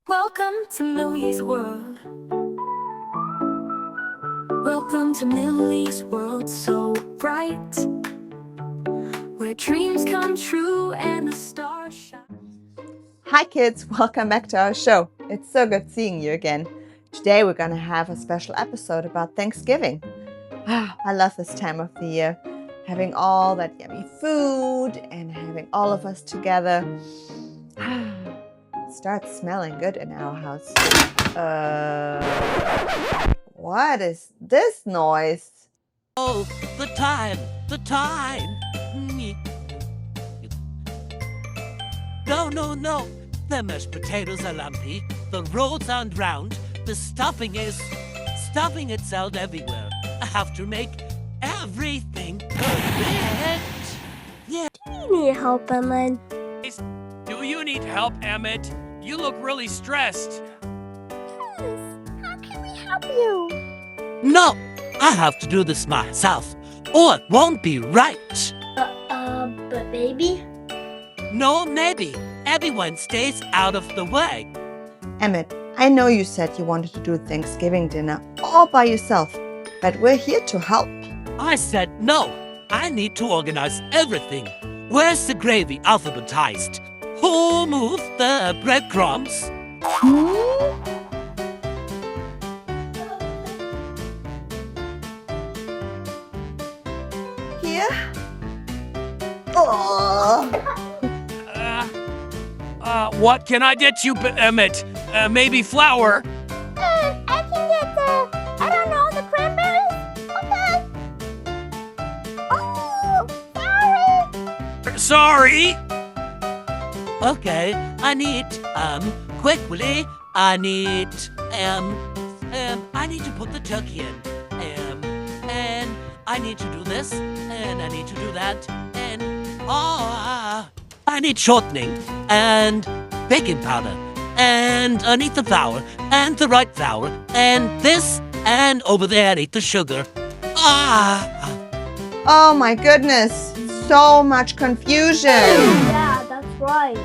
Welcome to Millie's world. Welcome to Millie's world, so bright, where dreams come true and the stars shine. Hi kids, welcome back to our show. It's so good seeing you again. Today we're going to have a special episode about Thanksgiving. I love this time of the year, having all that yummy food and having all of us together. It starts smelling good in our house. What is this noise? Oh, the time. No. The mashed potatoes are lumpy, the rolls aren't round, the stuffing itself everywhere. I have to make everything perfect. Yeah. You need help, Emmett. Do you need help, Emmett? You look really stressed. Yes. How can we help you? No, I have to do this myself, or it won't be right. But baby? No, maybe. Everyone stays out of the way. Emmett, I know you said you wanted to do Thanksgiving dinner all by yourself, but we're here to help. I said no. I need to organize everything. Where's the gravy alphabetized? Who moved the breadcrumbs? Here? Oh. What can I get you, Emmett? Maybe flour? I can get the cranberries. Okay. Oh, Sorry. Okay, I need, quickly, I need to put the turkey in. And I need to do this, and I need to do that, and, I need shortening, and baking powder, and I need the flour, and the right flour, and this, and over there I need the sugar. Oh my goodness, so much confusion. Yeah, that's right.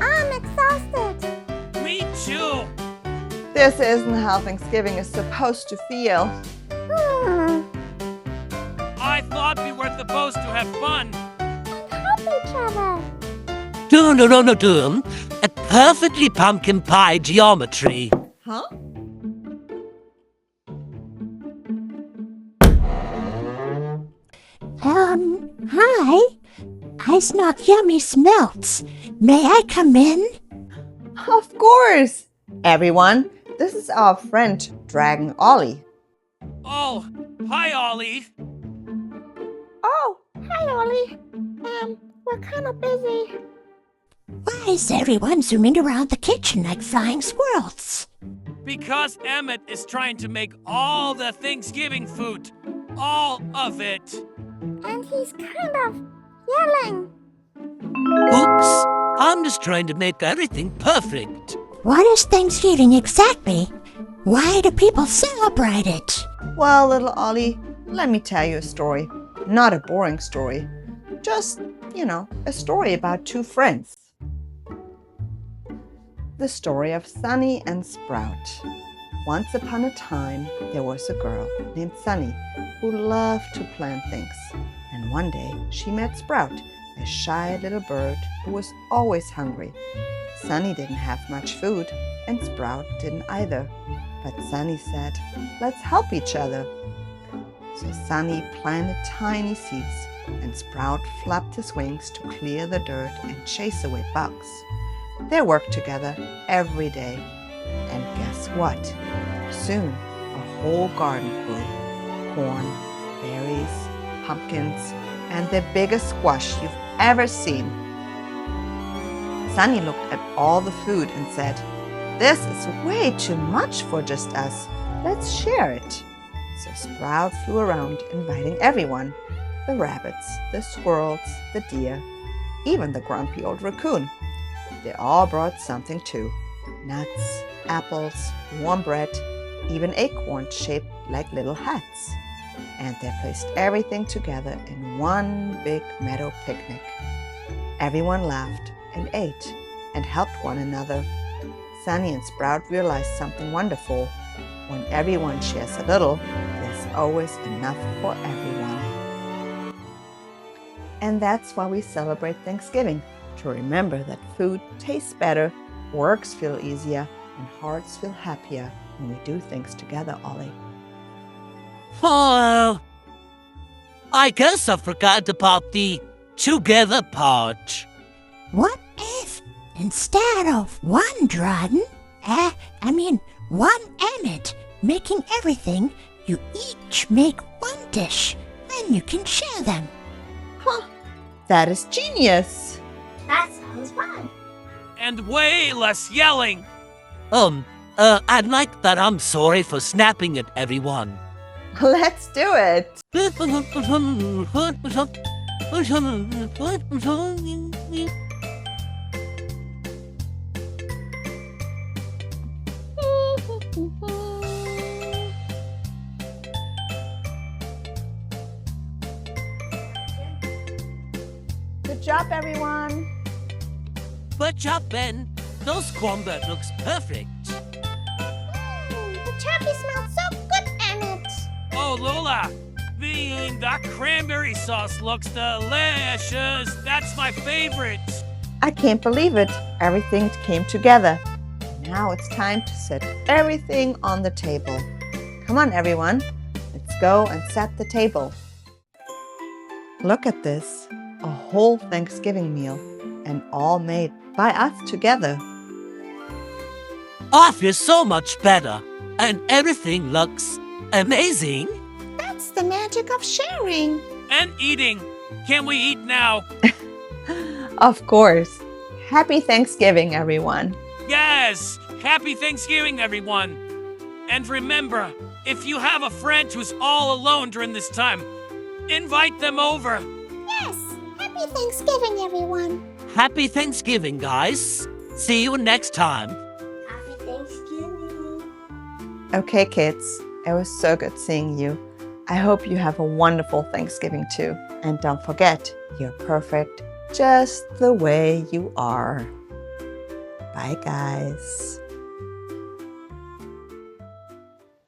I'm exhausted. Me too. This isn't how Thanksgiving is supposed to feel. I thought we were supposed to have fun. Help each other. No. A perfectly pumpkin pie geometry. Huh? Hi. I smell yummy smelts. May I come in? Of course. Everyone, this is our friend, Dragon Ollie. Oh, hi, Ollie. Oh, hi, Ollie. We're kind of busy. Why is everyone zooming around the kitchen like flying squirrels? Because Emmett is trying to make all the Thanksgiving food. All of it. And he's kind of yelling. Oops, I'm just trying to make everything perfect. What is Thanksgiving exactly? Why do people celebrate it? Well, little Ollie, let me tell you a story. Not a boring story. Just, a story about two friends. The story of Sunny and Sprout. Once upon a time, there was a girl named Sunny who loved to plan things. And one day, she met Sprout, a shy little bird who was always hungry. Sunny didn't have much food, and Sprout didn't either. But Sunny said, "Let's help each other." So Sunny planted tiny seeds, and Sprout flapped his wings to clear the dirt and chase away bugs. They worked together every day. And guess what? Soon, a whole garden grew. Corn, berries, pumpkins, and the biggest squash you've ever seen. Sunny looked at all the food and said, "This is way too much for just us. Let's share it." So Sprout flew around inviting everyone. The rabbits, the squirrels, the deer, even the grumpy old raccoon. They all brought something too. Nuts, apples, warm bread, even acorns shaped like little hats. And they placed everything together in one big meadow picnic. Everyone laughed and ate and helped one another. Sunny and Sprout realized something wonderful. When everyone shares a little, there's always enough for everyone. And that's why we celebrate Thanksgiving, to remember that food tastes better, works feel easier, and hearts feel happier when we do things together, Ollie. Oh, I guess I forgot about the together part. What if, instead of one Dryden, one Emmett making everything, you each make one dish, then you can share them. Huh, that is genius. That sounds fun. And way less yelling. I'd like that I'm sorry for snapping at everyone. Let's do it. Good job, everyone. Good job, Ben. Those cornbread looks perfect. The turkey smells so good, Emmett. Oh, Lola, that cranberry sauce looks delicious. That's my favorite. I can't believe it. Everything came together. Now it's time to set everything on the table. Come on, everyone. Let's go and set the table. Look at this. A whole Thanksgiving meal, and all made by us together. I feel so much better, and everything looks amazing. That's the magic of sharing. And eating. Can we eat now? Of course. Happy Thanksgiving, everyone. Yes! Happy Thanksgiving, everyone! And remember, if you have a friend who's all alone during this time, invite them over. Yes. Happy Thanksgiving, everyone. Happy Thanksgiving, guys. See you next time. Happy Thanksgiving. Okay, kids. It was so good seeing you. I hope you have a wonderful Thanksgiving too. And don't forget, you're perfect just the way you are. Bye, guys.